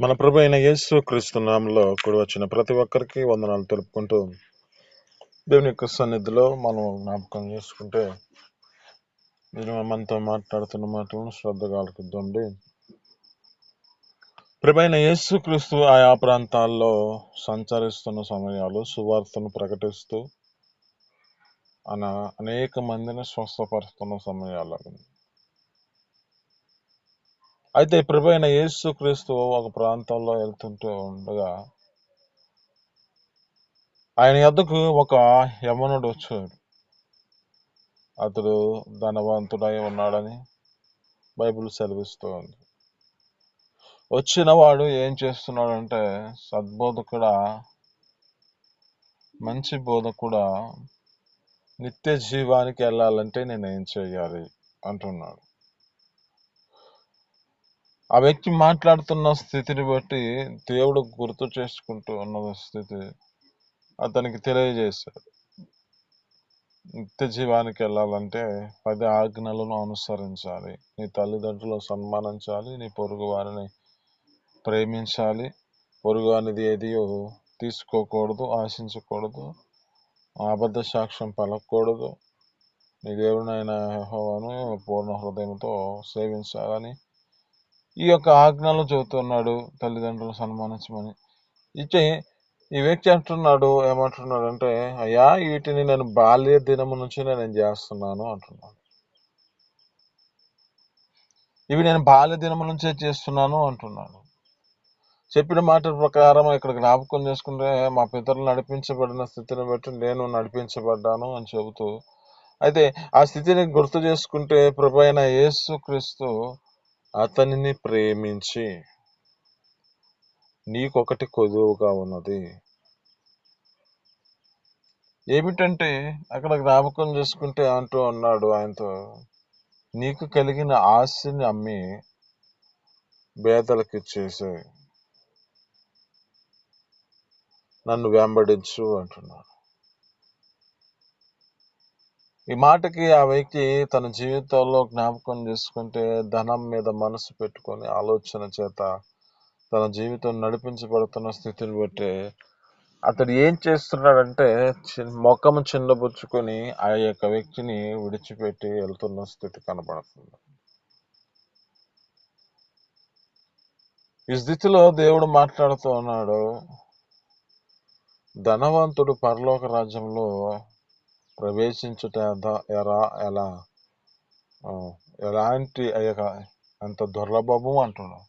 మన ప్రభు అయిన యేసు క్రీస్తు నామంలో కూడి వచ్చిన ప్రతి ఒక్కరికి వందనాలు తెలుపుకుంటూ దేవుని యొక్క సన్నిధిలో మనం జ్ఞాపకం చేసుకుంటే నేను మనతో మాట్లాడుతున్న మాటలను శ్రద్ధగా ఆలకిద్దాండి. ప్రభు అయిన యేసు క్రీస్తు ఆయా ప్రాంతాల్లో సంచరిస్తున్న సమయాలు సువార్తను ప్రకటిస్తూ అనేక మందిని స్వస్థపరుస్తున్న సమయాలు. అయితే ప్రభు అయిన యేసు క్రీస్తు ఒక ప్రాంతంలో వెళ్తుంటూ ఉండగా ఆయన యొద్దకు ఒక యవనుడు వచ్చాడు. అతడు ధనవంతుడై ఉన్నాడని బైబిల్ సెలవిస్తోంది. వచ్చిన వాడు ఏం చేస్తున్నాడంటే, సద్బోధకుడా, మంచి బోధకుడా, నిత్య జీవానికి వెళ్ళాలంటే నేనేం చేయాలి అంటున్నాడు. ఆ వ్యక్తి మాట్లాడుతున్న స్థితిని బట్టి దేవుడు గుర్తు చేసుకుంటూ ఉన్న స్థితి అతనికి తెలియజేశాడు. నిత్య జీవానికి వెళ్ళాలంటే 10 ఆజ్ఞలను అనుసరించాలి. నీ తల్లిదండ్రులు సన్మానించాలి, నీ పొరుగు వారిని ప్రేమించాలి, పొరుగు అనేది ఏదియో తీసుకోకూడదు, ఆశించకూడదు, అబద్ధ సాక్ష్యం పలకూడదు, నీ దేవుడైన యెహోవాను పూర్ణ హృదయంతో సేవించాలని ఈ యొక్క ఆజ్ఞలు చెబుతున్నాడు. తల్లిదండ్రులు సన్మానించమని ఇచ్చే ఈ వ్యక్తి ఏమంటున్నాడు అంటే, అయ్యా వీటిని నేను బాల్య దినము నుంచి నేను చేస్తున్నాను అంటున్నాను. ఇవి నేను బాల్య దినము నుంచే చేస్తున్నాను అంటున్నాడు. చెప్పిన మాట ప్రకారం ఇక్కడ జ్ఞాపకం చేసుకుంటే మా పితరులు నడిపించబడిన స్థితిని బట్టి నేను నడిపించబడ్డాను అని చెబుతూ, అయితే ఆ స్థితిని గుర్తు చేసుకుంటే ప్రభు అయిన యేసు క్రీస్తు అతనిని ప్రేమించి నీకొకటి కొదువుగా ఉన్నది ఏమిటంటే, అక్కడ జ్ఞాపకం చేసుకుంటే అంటూ అన్నాడు ఆయనతో, నీకు కలిగిన ఆస్తిని అమ్మి పేదలకు ఇచ్చేసే నన్ను వెంబడించు అంటున్నాడు. ఈ మాటకి ఆ వ్యక్తి తన జీవితంలో జ్ఞాపకం చేసుకుంటే ధనం మీద మనసు పెట్టుకొని ఆలోచన చేత తన జీవితం నడిపించబడుతున్న స్థితిని బట్టి అతడు ఏం చేస్తున్నాడంటే మొక్కము చిన్నబుచ్చుకొని ఆ యొక్క వ్యక్తిని విడిచిపెట్టి వెళ్తున్న స్థితి కనబడుతుంది. ఈ స్థితిలో దేవుడు మాట్లాడుతూ ఉన్నాడు, ధనవంతుడు పరలోక రాజ్యంలో ప్రవేశించుట ఎలాంటి అంత దుర్లభము అంటున్నాడు.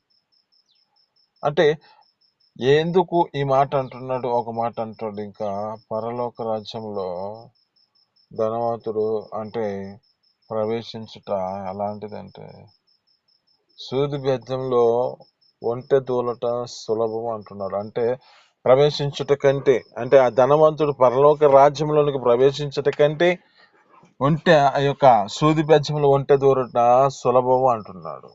అంటే ఎందుకు ఈ మాట అంటున్నాడు? ఒక మాట అంటాడు, ఇంకా పరలోక రాజ్యంలో ధనవంతుడు అంటే ప్రవేశించుట ఎలాంటిదంటే సూది బెజ్జంలో ఒంటె దూలట సులభం అంటున్నాడు. అంటే ప్రవేశించుట కంటే, అంటే ఆ ధనవంతుడు పరలోక రాజ్యంలోనికి ప్రవేశించుట కంటే ఒంటె ఆ యొక్క సూది బెజ్జంలో ఒంటె దూరట సులభం అంటున్నాడు.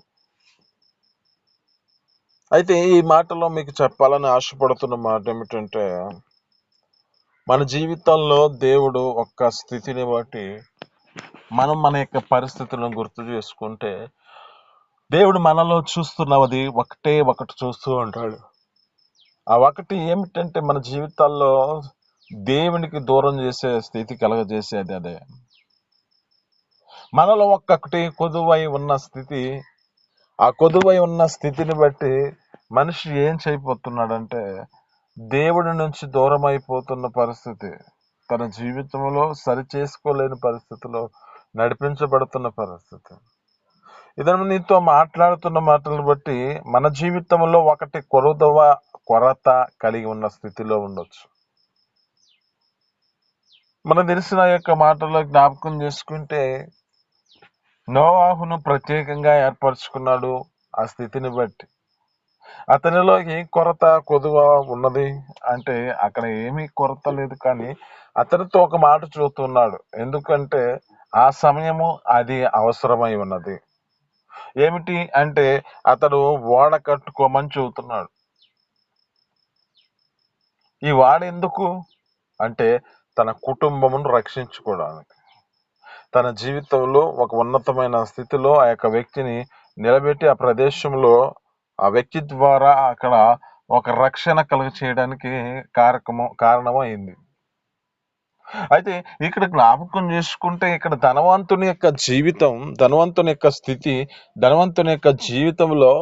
అయితే ఈ మాటలో మీకు చెప్పాలని ఆశపడుతున్న మాట ఏమిటంటే, మన జీవితంలో దేవుడు ఒక్క స్థితిని బట్టి మనం మన యొక్క పరిస్థితులను గుర్తు చేసుకుంటే దేవుడు మనలో చూస్తున్నది ఒకటి చూస్తూ ఉంటాడు. ఆ ఒకటి ఏమిటంటే మన జీవితాల్లో దేవునికి దూరం చేసే స్థితి కలగజేసేది అదే. మనలో ఒక్కొక్కటి కొదువై ఉన్న స్థితి, ఆ కొదువై ఉన్న స్థితిని బట్టి మనిషి ఏం చేయబోతున్నాడంటే దేవుడి నుంచి దూరం అయిపోతున్న పరిస్థితి, తన జీవితంలో సరి చేసుకోలేని పరిస్థితిలో నడిపించబడుతున్న పరిస్థితి. ఇతను నీతో మాట్లాడుతున్న మాటలను బట్టి మన జీవితంలో ఒకటి కొరత కలిగి ఉన్న స్థితిలో ఉండొచ్చు. మనకు తెలిసిన యొక్క మాటల్లో జ్ఞాపకం చేసుకుంటే నోవాహును ప్రత్యేకంగా ఏర్పరచుకున్నాడు. ఆ స్థితిని బట్టి అతనిలో ఏ కొదువ ఉన్నది అంటే అక్కడ ఏమీ కొరత లేదు, కానీ అతనితో ఒక మాట చూస్తున్నాడు. ఎందుకంటే ఆ సమయము అది అవసరమై ఉన్నది. ఏమిటి అంటే అతడు ఓడ కట్టుకోమని చెబుతున్నాడు. ఈ వాడ ఎందుకు అంటే తన కుటుంబమును రక్షించుకోవడానికి, తన జీవితంలో ఒక ఉన్నతమైన స్థితిలో ఆ యొక్క వ్యక్తిని నిలబెట్టి ఆ ప్రదేశంలో ఆ వ్యక్తి ద్వారా అక్కడ ఒక రక్షణ కలుగ చేయడానికి కారణము అయింది. అయితే ఇక్కడ జ్ఞాపకం చేసుకుంటే ఇక్కడ ధనవంతుని యొక్క జీవితం, ధనవంతుని యొక్క స్థితి, ధనవంతుని యొక్క జీవితంలో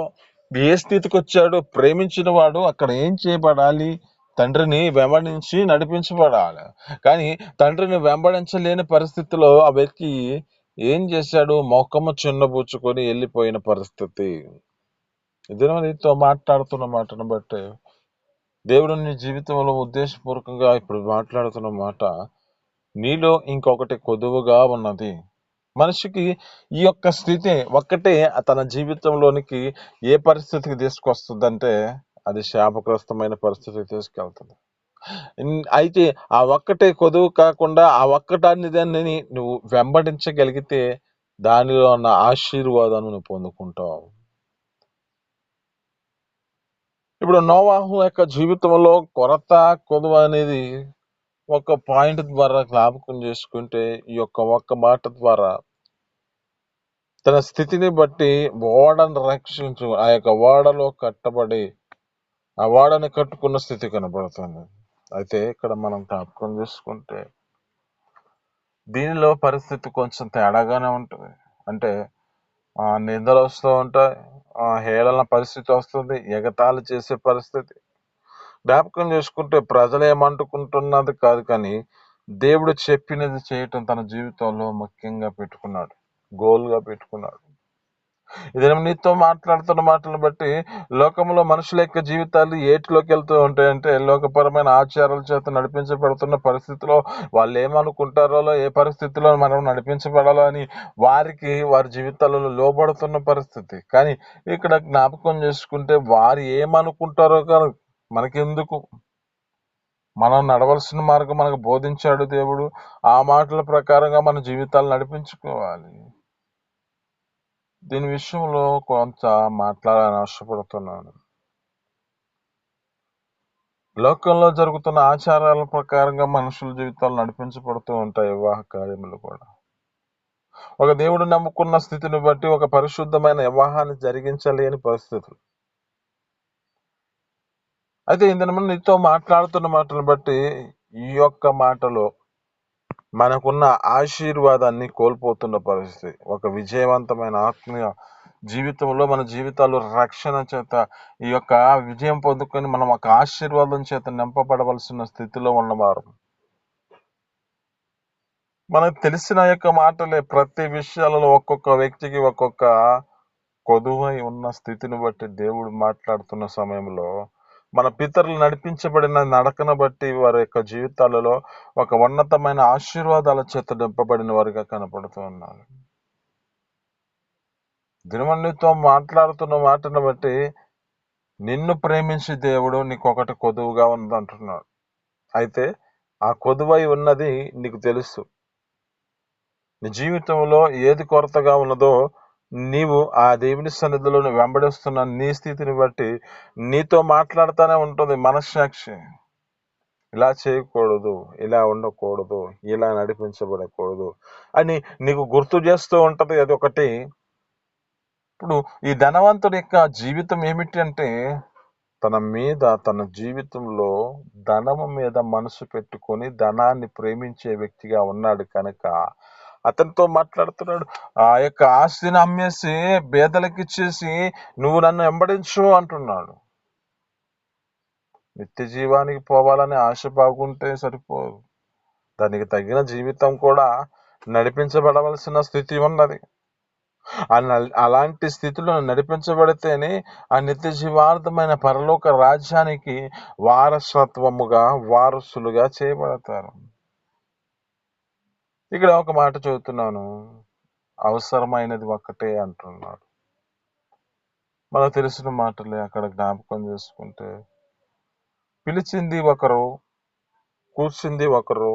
ఏ స్థితికి వచ్చాడు? ప్రేమించిన వాడు అక్కడ ఏం చేయబడాలి? తండ్రిని వెంబడించి నడిపించబడాలి. కానీ తండ్రిని వెంబడించలేని పరిస్థితిలో ఆ వ్యక్తి ఏం చేశాడు? మొఖము చిన్నబుచ్చుకొని వెళ్ళిపోయిన పరిస్థితి. ఇదే నీతో మాట్లాడుతున్న మాటను బట్టి దేవుడు నీ జీవితంలో ఉద్దేశపూర్వకంగా ఇప్పుడు మాట్లాడుతున్న మాట, నీలో ఇంకొకటి కొదువుగా ఉన్నది. మనిషికి ఈ యొక్క స్థితి ఒక్కటే తన జీవితంలోనికి ఏ పరిస్థితికి తీసుకొస్తుందంటే అది శాపగ్రస్తమైన పరిస్థితికి తీసుకెళ్తుంది. అయితే ఆ ఒక్కటే కొదువు కాకుండా ఆ ఒక్కటాన్ని దాన్ని నువ్వు వెంబడించగలిగితే దానిలో ఉన్న ఆశీర్వాదాన్ని నువ్వు పొందుకుంటావు. ఇప్పుడు నోవాహు యొక్క జీవితంలో కొరత, కొదువ అనేది ఒక పాయింట్ ద్వారా జ్ఞాపకం చేసుకుంటే ఈ యొక్క ఒక్క మాట ద్వారా తన స్థితిని బట్టి ఓడను రక్షించు, ఆ యొక్క ఓడలో కట్టబడి ఆ ఓడని కట్టుకున్న స్థితి కనబడుతుంది. అయితే ఇక్కడ మనం జ్ఞాపకం చేసుకుంటే దీనిలో పరిస్థితి కొంచెం తేడాగానే ఉంటుంది. అంటే నిందలు వస్తూ ఉంటాయి, హేళన పరిస్థితి వస్తుంది, ఎగతాళి చేసే పరిస్థితి. జ్ఞాపకం చేసుకుంటే ప్రజలు ఏమంటుకుంటున్నది కాదు, కానీ దేవుడు చెప్పినది చేయటం తన జీవితంలో ముఖ్యంగా పెట్టుకున్నాడు, గోల్గా పెట్టుకున్నాడు. ఇది నీతో మాట్లాడుతున్న మాటలను బట్టి లోకంలో మనుషుల యొక్క జీవితాలు ఏటిలోకి వెళ్తూ ఉంటాయంటే లోకపరమైన ఆచారాల చేత నడిపించబడుతున్న పరిస్థితిలో వాళ్ళు ఏమనుకుంటారో, ఏ పరిస్థితిలో మనం నడిపించబడాలో అని వారి జీవితాలలో లోబడుతున్న పరిస్థితి. కానీ ఇక్కడ జ్ఞాపకం చేసుకుంటే వారు ఏమనుకుంటారో కానీ మనకెందుకు? మనం నడవలసిన మార్గం మనకు బోధించాడు దేవుడు. ఆ మాటల ప్రకారంగా మన జీవితాలు నడిపించుకోవాలి. దీని విషయంలో కొంత మాట్లాడాలని ఆశపడుతున్నాను. లోకంలో జరుగుతున్న ఆచారాల ప్రకారంగా మనుషుల జీవితాలు నడిపించబడుతూ ఉంటాయి. వివాహ కార్యములు కూడా ఒక దేవుడు నమ్ముకున్న స్థితిని బట్టి ఒక పరిశుద్ధమైన వివాహాన్ని జరిగించలేని పరిస్థితులు. అయితే ఇందులో నీతో మాట్లాడుతున్న మాటలు బట్టి ఈ యొక్క మాటలో మనకున్న ఆశీర్వాదాన్ని కోల్పోతున్న పరిస్థితి. ఒక విజయవంతమైన ఆత్మీయ జీవితంలో మన జీవితాలు రక్షణ చేత ఈ యొక్క విజయం పొందుకొని మనం ఒక ఆశీర్వాదం చేత నింపబడవలసిన స్థితిలో ఉన్నవారు. మనకు తెలిసిన యొక్క మాటలే ప్రతి విషయాలలో ఒక్కొక్క వ్యక్తికి ఒక్కొక్క కొదువై ఉన్న స్థితిని బట్టి దేవుడు మాట్లాడుతున్న సమయంలో మన పితరులు నడిపించబడిన నడకను బట్టి వారి యొక్క జీవితాలలో ఒక ఉన్నతమైన ఆశీర్వాదాల చేత నింపబడిన వారిగా కనపడుతూ ఉన్నారు. దినమన్నితో మాట్లాడుతున్న మాటను బట్టి నిన్ను ప్రేమించి దేవుడు నీకు ఒకటి కొదువుగా ఉందంటున్నాడు. అయితే ఆ కొదువై ఉన్నది నీకు తెలుసు. నీ జీవితంలో ఏది కొరతగా ఉన్నదో నీవు ఆ దేవుని సన్నిధిలో వెంబడిస్తున్న నీ స్థితిని బట్టి నీతో మాట్లాడుతూనే ఉంటుంది మనస్సాక్షి. ఇలా చేయకూడదు, ఇలా ఉండకూడదు, ఇలా నడిపించబడకూడదు అని నీకు గుర్తు చేస్తూ ఉంటది. అది ఒకటి. ఇప్పుడు ఈ ధనవంతుడి యొక్క జీవితం ఏమిటి అంటే తన జీవితంలో ధనము మీద మనసు పెట్టుకొని ధనాన్ని ప్రేమించే వ్యక్తిగా ఉన్నాడు కనుక అతనితో మాట్లాడుతున్నాడు. ఆ యొక్క ఆస్తిని అమ్మేసి పేదలకు ఇచ్చేసి నువ్వు నన్ను వెంబడించు అంటున్నాడు. నిత్య జీవానికి పోవాలని ఆశ బాగుంటే సరిపోదు, దానికి తగిన జీవితం కూడా నడిపించబడవలసిన స్థితి ఉన్నది. అలాంటి స్థితిలో నడిపించబడితేనే ఆ నిత్య జీవార్థమైన పరలోక రాజ్యానికి వారసులుగా చేయబడతారు. ఇక్కడ ఒక మాట చదువుతున్నాను, అవసరమైనది ఒక్కటే అంటున్నాడు. మనకు తెలిసిన మాటలే అక్కడ జ్ఞాపకం చేసుకుంటే పిలిచింది ఒకరు, కూర్చుంది ఒకరు,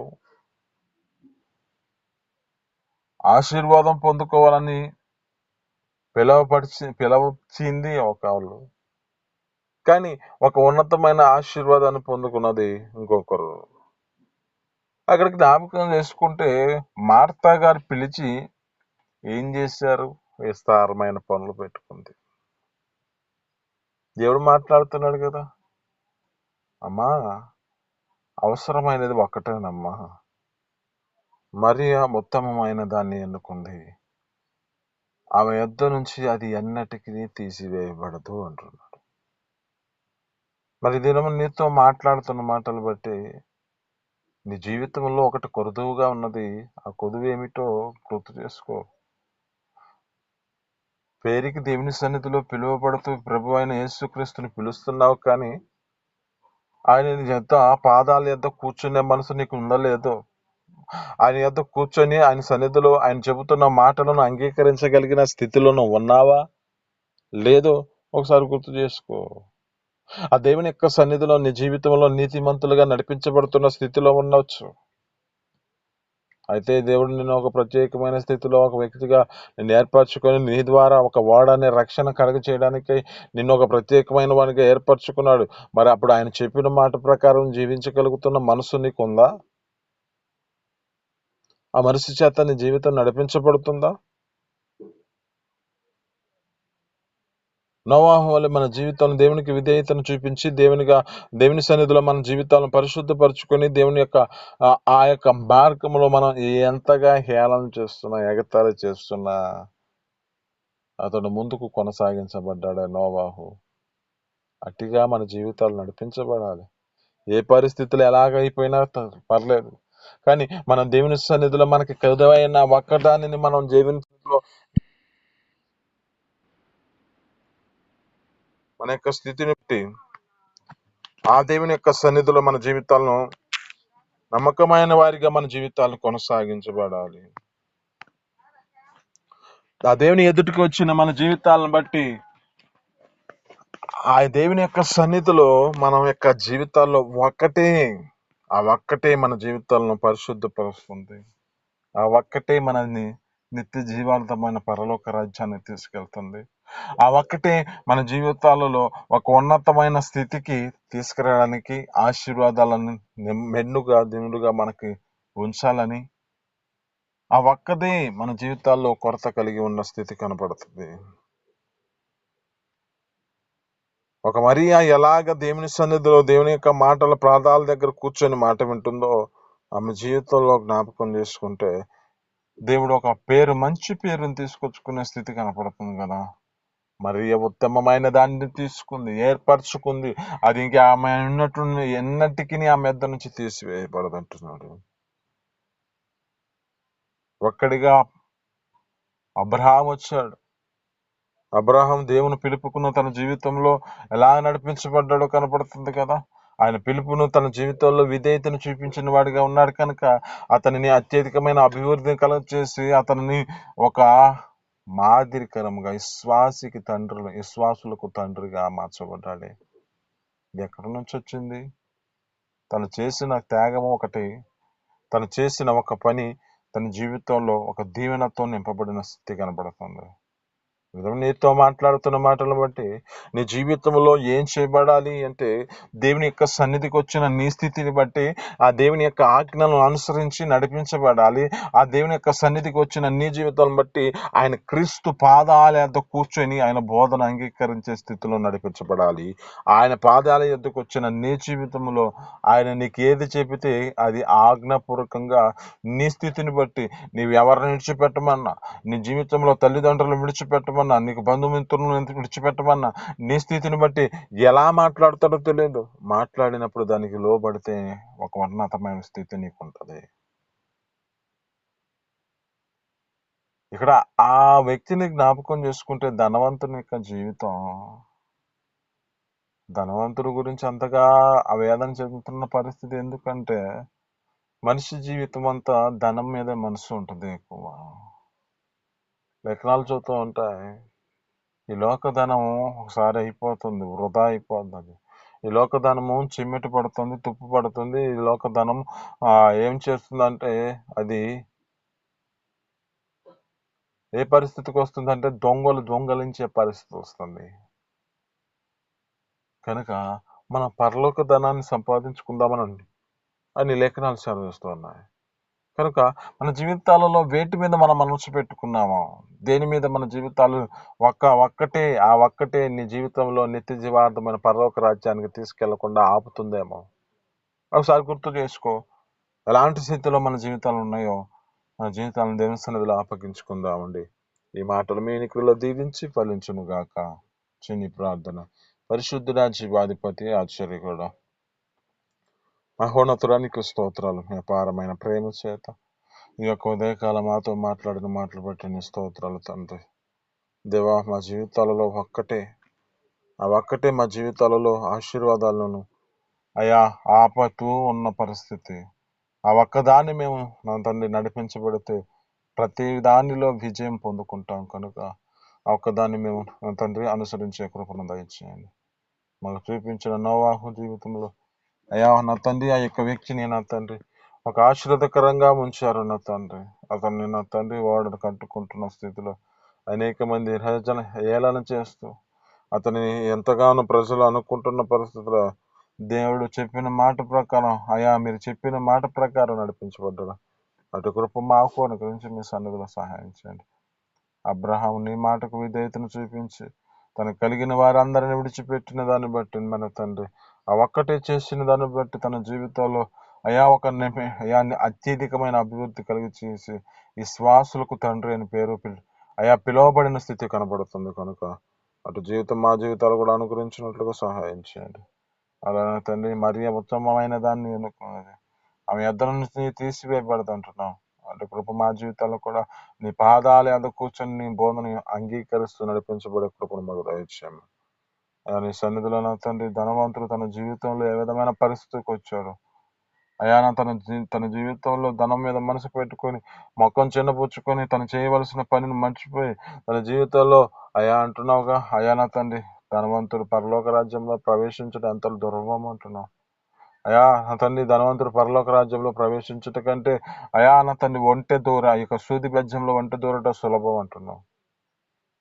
ఆశీర్వాదం పొందుకోవాలని పిలవచ్చింది ఒకళ్ళు, కానీ ఒక ఉన్నతమైన ఆశీర్వాదాన్ని పొందుకున్నది ఇంకొకరు. అక్కడికి జ్ఞాపకం చేసుకుంటే మార్తా గారు పిలిచి ఏం చేశారు? విస్తారమైన పనులు పెట్టుకుంది. దేవుడు మాట్లాడుతున్నాడు కదా, అమ్మా అవసరమైనది ఒక్కటేనమ్మా, మరియ ఉత్తమమైన దాన్ని ఎన్నుకుంది, ఆమె యొద్ద నుంచి అది ఎన్నటికీ తీసివేయబడదు అంటున్నాడు. మరి దినము నీతో మాట్లాడుతున్న మాటలు బట్టి నీ జీవితంలో ఒకటి కొదువుగా ఉన్నది. ఆ కొదువు ఏమిటో గుర్తు చేసుకో. పేరుకి దేవుని సన్నిధిలో పిలువబడుతూ ప్రభు అయిన యేసుక్రీస్తుని పిలుస్తున్నావు, కానీ ఆయన యొద్ద పాదాల యొద్ద కూర్చునే మనసు నీకు ఉందో లేదో, ఆయన యొద్ద కూర్చొని ఆయన సన్నిధిలో ఆయన చెబుతున్న మాటలను అంగీకరించగలిగిన స్థితిలో నువ్వు ఉన్నావా లేదో ఒకసారి గుర్తు చేసుకో. ఆ దేవుని యొక్క సన్నిధిలో నీ జీవితంలో నీతిమంతులుగా నడిపించబడుతున్న స్థితిలో ఉండవచ్చు. అయితే దేవుడు నిన్ను ఒక ప్రత్యేకమైన స్థితిలో ఒక వ్యక్తిగా నిన్ను ఏర్పరచుకొని నీ ద్వారా ఒక వాడనే రక్షణ కలుగ చేయడానికి నిన్ను ఒక ప్రత్యేకమైన వానిగా ఏర్పరచుకున్నాడు. మరి అప్పుడు ఆయన చెప్పిన మాట ప్రకారం జీవించగలుగుతున్న మనసు నీకుందా? ఆ మనసు చేత నీ జీవితం నడిపించబడుతుందా? నోవాహు వలె మన జీవితంలో దేవునికి విధేయతను చూపించి దేవుని సన్నిధిలో మన జీవితాలను పరిశుద్ధపరచుకొని దేవుని యొక్క ఆ యొక్క మార్గంలో మనం ఎంతగా హేళన చేస్తున్నా, ఎగతాళి చేస్తున్నా అతడు ముందుకు కొనసాగించబడ్డాడు నోవాహు. అట్టిగా మన జీవితాలు నడిపించబడాలి. ఏ పరిస్థితులు ఎలాగైపోయినా పర్లేదు, కానీ మనం దేవుని సన్నిధిలో మనకి కరుదైన ఒక్కదానిని మనం దేవుని సన్నిధిలో మన యొక్క స్థితిని బట్టి ఆ దేవుని యొక్క సన్నిధిలో మన జీవితాలను నమ్మకమైన వారిగా మన జీవితాలను కొనసాగించబడాలి. ఆ దేవుని ఎదుటికి వచ్చిన మన జీవితాలను బట్టి ఆ దేవుని యొక్క సన్నిధిలో మన యొక్క జీవితాల్లో ఒక్కటే మన జీవితాలను పరిశుద్ధపరుస్తుంది. ఆ ఒక్కటే మనల్ని నిత్య జీవాంతమైన పరలోక రాజ్యాన్ని తీసుకెళ్తుంది. ఆ ఒక్కటే మన జీవితాలలో ఒక ఉన్నతమైన స్థితికి తీసుకురావడానికి, ఆశీర్వాదాలను దిండుగా మనకి ఉంచాలని, ఆ ఒక్కదే మన జీవితాల్లో కొరత కలిగి ఉన్న స్థితి కనపడుతుంది. ఒక మరియా ఎలాగ దేవుని సన్నిధిలో దేవుని యొక్క మాటల ప్రాదాల దగ్గర కూర్చొని మాట వింటుందో ఆమె జీవితంలో జ్ఞాపకం చేసుకుంటే దేవుడు ఒక మంచి పేరుని తీసుకొచ్చుకునే స్థితి కనపడుతుంది కదా. మరియ ఉత్తమమైన దాన్ని తీసుకుంది, ఏర్పరచుకుంది. అది ఇంకా ఆమె ఉన్నట్టు ఎన్నటికీ ఆమె యొద్ద నుంచి తీసివేయబడదంటున్నాడు. ఒక్కడిగా అబ్రహాం వచ్చాడు. అబ్రహాం దేవుని పిలుపుకున్న తన జీవితంలో ఎలా నడిపించబడ్డాడో కనపడుతుంది కదా. ఆయన పిలుపును తన జీవితంలో విధేయతను చూపించిన వాడిగా ఉన్నాడు కనుక అతనిని అత్యధికమైన అభివృద్ధిని కలుగచేసి అతనిని ఒక మాదిరికరంగా విశ్వాసులకు తండ్రిగా మార్చబడ్డాడే. ఎక్కడి నుంచి వచ్చింది? తను చేసిన త్యాగం ఒకటి, తను చేసిన ఒక పని తన జీవితంలో ఒక దీవెనతో నింపబడిన స్థితి కనబడుతుంది. నీతో మాట్లాడుతున్న మాటలను బట్టి నీ జీవితంలో ఏం చేయబడాలి అంటే దేవుని యొక్క సన్నిధికి వచ్చిన నీ స్థితిని బట్టి ఆ దేవుని యొక్క ఆజ్ఞలను అనుసరించి నడిపించబడాలి. ఆ దేవుని యొక్క సన్నిధికి వచ్చిన నీ జీవితాలను బట్టి ఆయన క్రీస్తు పాదాల యొద్ద కూర్చొని ఆయన బోధన అంగీకరించే స్థితిలో నడిపించబడాలి. ఆయన పాదాల యొద్దకు వచ్చిన నీ జీవితంలో ఆయన నీకు ఏది చెబితే అది ఆజ్ఞాపూర్వకంగా నీ స్థితిని బట్టి నీవు ఎవరిని విడిచిపెట్టమన్నా, నీ జీవితంలో తల్లిదండ్రులను విడిచిపెట్టమన్నా, నీకు బంధుమిత్రులను విడిచిపెట్టమన్నా, నీ స్థితిని బట్టి ఎలా మాట్లాడతాడో తెలియదు. మాట్లాడినప్పుడు దానికి లోబడితే ఒక ఉన్నతమైన స్థితి నీకు ఉంటుంది. ఇక్కడ ఆ వ్యక్తిని జ్ఞాపకం చేసుకుంటే ధనవంతుని యొక్క జీవితం, ధనవంతుడి గురించి అంతగా ఆవేదన చెందుతున్న పరిస్థితి ఎందుకంటే మనిషి జీవితం అంతా ధనం మీదే మనసు ఉంటుంది ఎక్కువ. లెక్కనాలు చూస్తూ ఉంటాయి. ఈ లోకధనము ఒకసారి అయిపోతుంది, వృధా అయిపోతుంది. ఈ లోకధనము చిమ్మెట పడుతుంది, తుప్పు పడుతుంది. ఈ లోకధనం ఏం చేస్తుందంటే అది ఏ పరిస్థితికి వస్తుందంటే దొంగలించే పరిస్థితి వస్తుంది. కనుక మనం పరలోక ధనాన్ని సంపాదించుకుందామనండి అని లేఖనాలు చదివిస్తూ ఉన్నాయి. కనుక మన జీవితాలలో వేటి మీద మనం మనసు పెట్టుకున్నామో, దేని మీద మన జీవితాలు ఒక్కటే నీ జీవితంలో నిత్య జీవార్థమైన పరలోక రాజ్యానికి తీసుకెళ్లకుండా ఆపుతుందేమో. ఒకసారి గుర్తు చేసుకో, ఎలాంటి స్థితిలో మన జీవితాలు ఉన్నాయో మన జీవితాలను దేవుని సన్నిధిలో అప్పగించుకుందామండి. ఈ మాటలు మీ ఎన్నికల్లో దీవించి ఫలించును గాక. చిన్ని ప్రార్థన. పరిశుద్ధుడా, జీవాధిపతి, ఆశ్చర్యకుడా, మహోన్నతుడానికి స్తోత్రాలు. మీ అపారమైన ప్రేమ చేత ఈ యొక్క ఉదయకాలం మాతో మాట్లాడిన మాటలు బట్టి నీ స్తోత్రాలు తండ్రి. దేవా, మా జీవితాలలో ఒక్కటే మా జీవితాలలో ఆశీర్వాదాలను అయా ఆపతూ ఉన్న పరిస్థితి. ఆ ఒక్కదాన్ని మేము నా తండ్రి నడిపించబడితే ప్రతి దానిలో విజయం పొందుకుంటాం. కనుక ఆ ఒక్కదాన్ని మేము నా తండ్రి అనుసరించే కృపను దయచేయండి. మాకు చూపించిన నోవాహు జీవితంలో అయా నా తండ్రి, ఆ యొక్క వ్యక్తిని నా తండ్రి ఒక ఆశీర్వాదకరంగా ఉంచారు నా తండ్రి. అతన్ని నా తండ్రి వాడను కట్టుకుంటున్న స్థితిలో అనేక మంది ప్రజలను ఏళన చేస్తూ అతని ఎంతగానో ప్రజలు అనుకుంటున్న పరిస్థితిలో దేవుడు చెప్పిన మాట ప్రకారం, అయా మీరు చెప్పిన మాట ప్రకారం నడిపించబడ్డాడు. అటు కృప మాకు అనుగ్రహించి మీ సన్నిధిలో సహాయం చేయండి. అబ్రహాం నీ మాటకు విధేయతను చూపించి తనకు కలిగిన వారందరిని విడిచిపెట్టిన దాన్ని బట్టి మన తండ్రి ఆ ఒక్కటే చేసిన దాన్ని బట్టి తన జీవితంలో అయా అత్యధికమైన అభివృద్ధి కలిగి చేసి విశ్వాసులకు తండ్రి అని పేరు అయా పిలువబడిన స్థితి కనబడుతుంది. కనుక అటు జీవితం మా జీవితాలు కూడా అనుగ్రహించినట్లుగా సహాయం చేయండి. అలానే తండ్రి మరియ ఉత్తమమైన దాన్ని ఎన్నుకున్నది, ఆమె ఎద్దరి నుంచి తీసివేయబడదంటున్నాం. అంటే కృప మా జీవితాల్లో కూడా నీ పాదాల యొద్ద కూర్చొని నీ బోధని అంగీకరిస్తూ నడిపించబడే కృపను మాకు దయచేయము. నీ సన్నిధిలో నా తండ్రి ధనవంతుడు తన జీవితంలో ఏ విధమైన పరిస్థితికి వచ్చాడు అయా, తన జీవితంలో ధనం మీద మనసు పెట్టుకొని మొక్కం చిన్నపుచ్చుకొని తను చేయవలసిన పనిని మర్చిపోయి తన జీవితంలో అయా అంటున్నావుగా, అయా నా తండ్రి ధనవంతుడు పరలోక రాజ్యంలో ప్రవేశించడం ఎంత దుర్లభం అంటున్నావు. అయా నా తండ్రి ధనవంతుడు పరలోక రాజ్యంలో ప్రవేశించుట కంటే అయా నా తండ్రి ఈ యొక్క సూది బెజ్జంలో ఒంటె దూరట సులభం అంటున్నావు.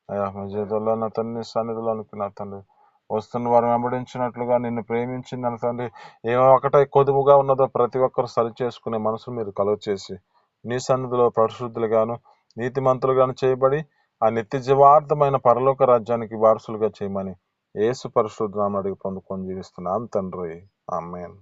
అయా మా జీవితంలో నా తండ్రి సన్నిధిలో అనుకున్నా తండ్రి వస్తున్న వారు వెంబడించినట్లుగా నిన్ను ప్రేమించి నా తండ్రి ఏమో ఒకటే కొదువుగా ఉన్నదో ప్రతి ఒక్కరు సరి చేసుకునే మనసు మీరు కలుగ చేసి నీ సన్నిధిలో పరిశుద్ధులుగాను నీతిమంతులుగాను చేయబడి ఆ నిత్య జీవార్థమైన పరలోక రాజ్యానికి వారసులుగా చేయమని యేసు పరిశుద్ధ నామమున అడిగి పొందుకొని జీవిస్తున్నాం తండ్రి. ఆమేన్.